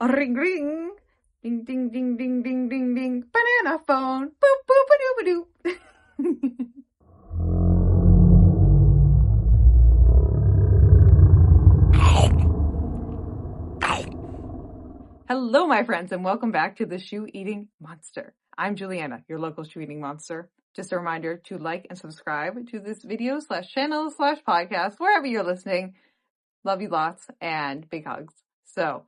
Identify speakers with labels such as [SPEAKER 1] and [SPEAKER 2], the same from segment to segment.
[SPEAKER 1] Ring ring. Ding ding ding ding ding ding ding. Banana phone. Boop boop a doo ba doo. Hello, my friends, and welcome back to the Shoe Eating Monster. I'm Juliana, your local shoe eating monster. Just a reminder to like and subscribe to this video /channel /podcast, wherever you're listening. Love you lots and big hugs. So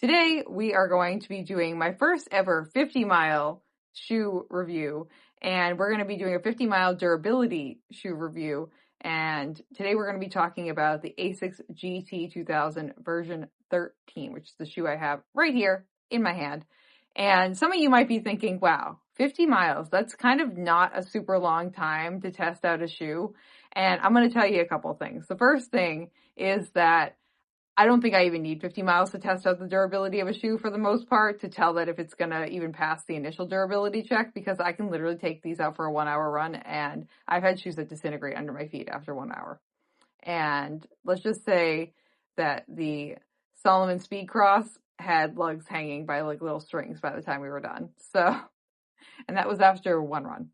[SPEAKER 1] today we are going to be doing my first ever 50-mile shoe review, and we're going to be doing a 50-mile durability shoe review. And today we're going to be talking about the Asics GT-2000 version 13, which is the shoe I have right here in my hand. And some of you might be thinking, wow, 50 miles, that's kind of not a super long time to test out a shoe. And I'm going to tell you a couple of things. The first thing is that I don't think I even need 50 miles to test out the durability of a shoe for the most part to tell that if it's going to even pass the initial durability check, because I can literally take these out for a 1 hour run, and I've had shoes that disintegrate under my feet after 1 hour. And let's just say that the Solomon Speed Cross had lugs hanging by like little strings by the time we were done. So, and that was after one run.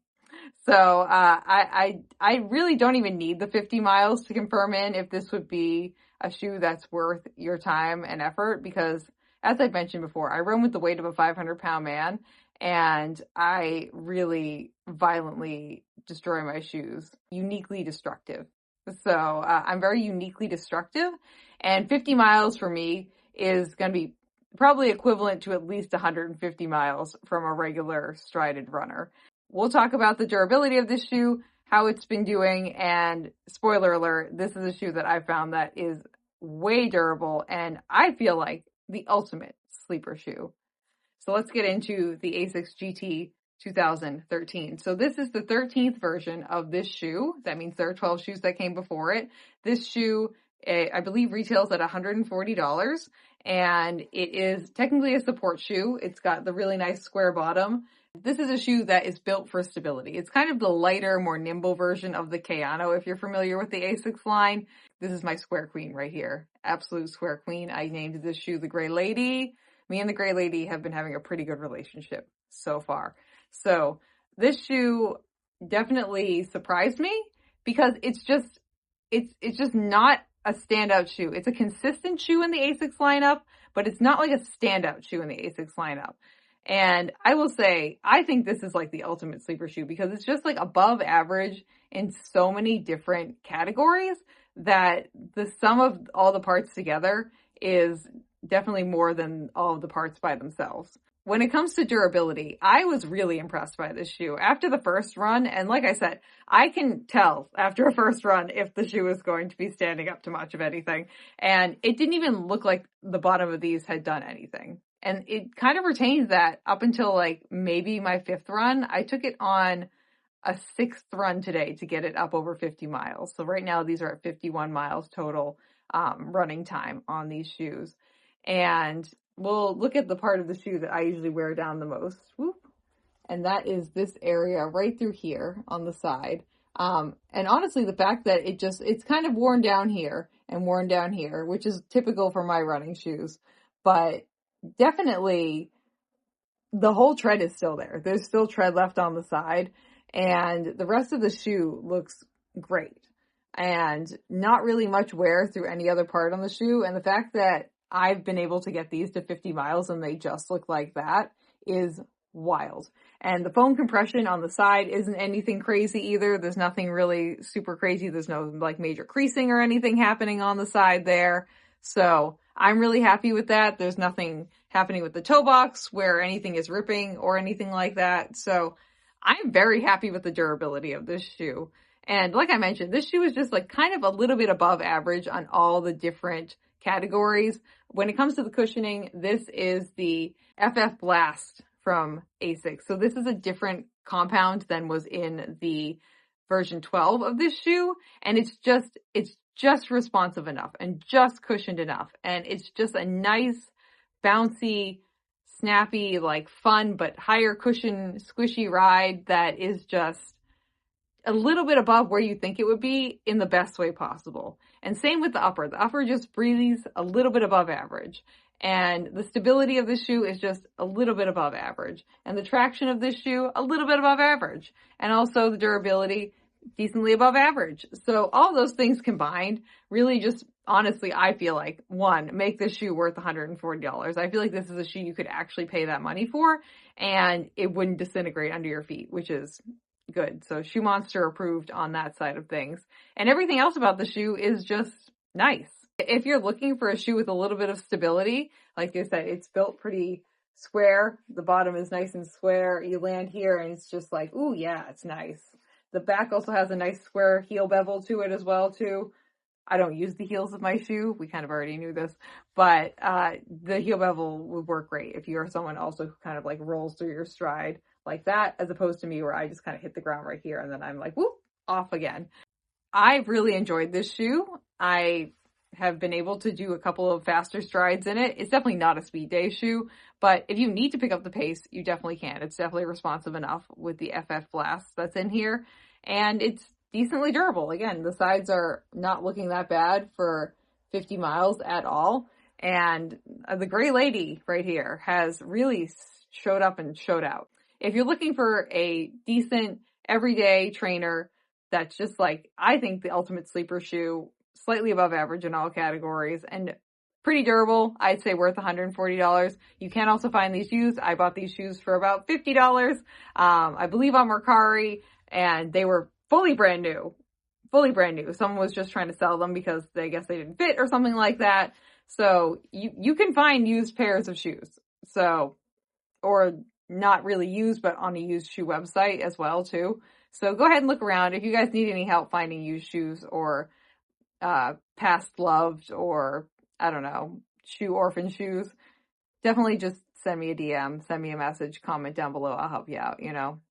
[SPEAKER 1] So I really don't even need the 50 miles to confirm if this would be a shoe that's worth your time and effort, because as I've mentioned before, I run with the weight of a 500-pound man, and I really violently destroy my shoes. Uniquely destructive. So I'm very uniquely destructive, and 50 miles for me is going to be probably equivalent to at least 150 miles from a regular strided runner. We'll talk about the durability of this shoe, how it's been doing, and spoiler alert, this is a shoe that I found that is way durable, and I feel like the ultimate sleeper shoe. So let's get into the Asics GT-2013. So this is the 13th version of this shoe. That means there are 12 shoes that came before it. This shoe, I believe, retails at $140, and it is technically a support shoe. It's got the really nice square bottom. This is a shoe that is built for stability. It's kind of the lighter, more nimble version of the Kayano, if you're familiar with the Asics line. This is my square queen right here. Absolute square queen. I named this shoe the Gray Lady. Me and the Gray Lady have been having a pretty good relationship so far. So this shoe definitely surprised me, because it's just not a standout shoe. It's a consistent shoe in the Asics lineup, but it's not like a standout shoe in the Asics lineup. And I will say, I think this is like the ultimate sleeper shoe, because it's just like above average in so many different categories that the sum of all the parts together is definitely more than all of the parts by themselves. When it comes to durability, I was really impressed by this shoe after the first run. And like I said, I can tell after a first run if the shoe is going to be standing up to much of anything. And it didn't even look like the bottom of these had done anything. And it kind of retains that up until like maybe my 5th run. I took it on a 6th run today to get it up over 50 miles. So right now these are at 51 miles total running time on these shoes. And we'll look at the part of the shoe that I usually wear down the most. Whoop. And that is this area right through here on the side. And honestly, the fact that it's kind of worn down here and worn down here, which is typical for my running shoes. But definitely the whole tread is still there. There's still tread left on the side, and the rest of the shoe looks great, and not really much wear through any other part on the shoe. And the fact that I've been able to get these to 50 miles and they just look like that is wild. And the foam compression on the side isn't anything crazy either. There's nothing really super crazy. There's no like major creasing or anything happening on the side there. So I'm really happy with that. There's nothing happening with the toe box where anything is ripping or anything like that. So I'm very happy with the durability of this shoe. And like I mentioned, this shoe is just like kind of a little bit above average on all the different categories. When it comes to the cushioning, this is the FF Blast from Asics. So this is a different compound than was in the version 12 of this shoe. And it's just responsive enough and just cushioned enough. And it's just a nice, bouncy, snappy, like fun, but higher cushion, squishy ride that is just a little bit above where you think it would be in the best way possible. And same with the upper. The upper just breathes a little bit above average. And the stability of this shoe is just a little bit above average. And the traction of this shoe, a little bit above average. And also the durability, decently above average. So all those things combined really just, honestly, I feel like, one, make this shoe worth $140. I feel like this is a shoe you could actually pay that money for, and it wouldn't disintegrate under your feet, which is good. So Shoe Monster approved on that side of things. And everything else about the shoe is just nice. If you're looking for a shoe with a little bit of stability, like I said, it's built pretty square. The bottom is nice and square. You land here and it's just like, ooh, yeah, it's nice. The back also has a nice square heel bevel to it as well, too. I don't use the heels of my shoe. We kind of already knew this, but the heel bevel would work great if you're someone also who kind of like rolls through your stride like that, as opposed to me where I just kind of hit the ground right here and then I'm like, whoop, off again. I've really enjoyed this shoe. I have been able to do a couple of faster strides in it. It's definitely not a speed day shoe, but if you need to pick up the pace, you definitely can. It's definitely responsive enough with the FF Blast that's in here, and it's decently durable. Again, the sides are not looking that bad for 50 miles at all, and the gray lady right here has really showed up and showed out. If you're looking for a decent everyday trainer that's just like, I think, the ultimate sleeper shoe, slightly above average in all categories, and pretty durable, I'd say worth $140. You can also find these used. I bought these shoes for about $50, I believe on Mercari, and they were fully brand new. Someone was just trying to sell them because I guess they didn't fit or something like that. So you can find used pairs of shoes. So, or not really used, but on a used shoe website as well too. So go ahead and look around. If you guys need any help finding used shoes or past loved, or I don't know, shoe orphan shoes, definitely just send me a DM, send me a message, comment down below. I'll help you out,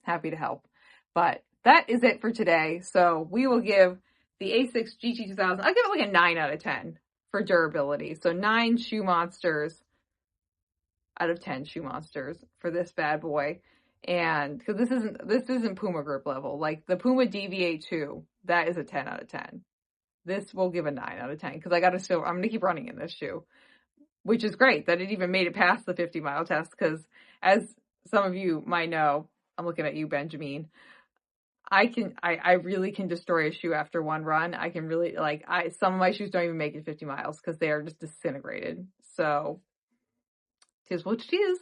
[SPEAKER 1] happy to help. But that is it for today. So we will give the Asics GT-2000, I'll give it like a 9 out of 10 for durability. So 9 Shoe Monsters out of 10 Shoe Monsters for this bad boy. And because this isn't Puma grip level, like the Puma DV82, that is a 10 out of 10. This will give a 9 out of 10 because I'm going to keep running in this shoe, which is great that it even made it past the 50-mile test. Because as some of you might know, I'm looking at you, Benjamin, I really can destroy a shoe after one run. I can really, some of my shoes don't even make it 50 miles because they are just disintegrated. So, tis what it is.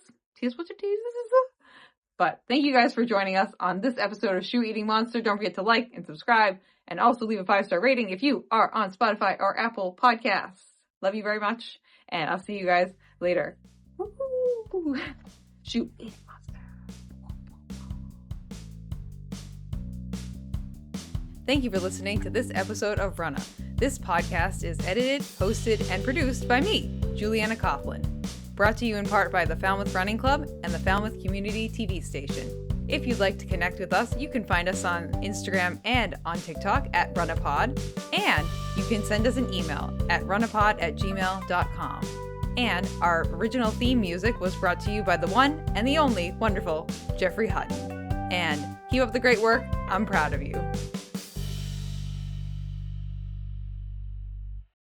[SPEAKER 1] But thank you guys for joining us on this episode of Shoe Eating Monster. Don't forget to like and subscribe, and also leave a 5-star rating if you are on Spotify or Apple Podcasts. Love you very much, and I'll see you guys later. Woo-hoo. Shoe Eating Monster. Thank you for listening to this episode of Runnah. This podcast is edited, hosted, and produced by me, Juliana Coughlin. Brought to you in part by the Falmouth Running Club and the Falmouth Community TV station. If you'd like to connect with us, you can find us on Instagram and on TikTok at RunnahPod, and you can send us an email at runnahpod@gmail.com. And our original theme music was brought to you by the one and the only wonderful Jeffrey Hutton. And keep up the great work. I'm proud of you.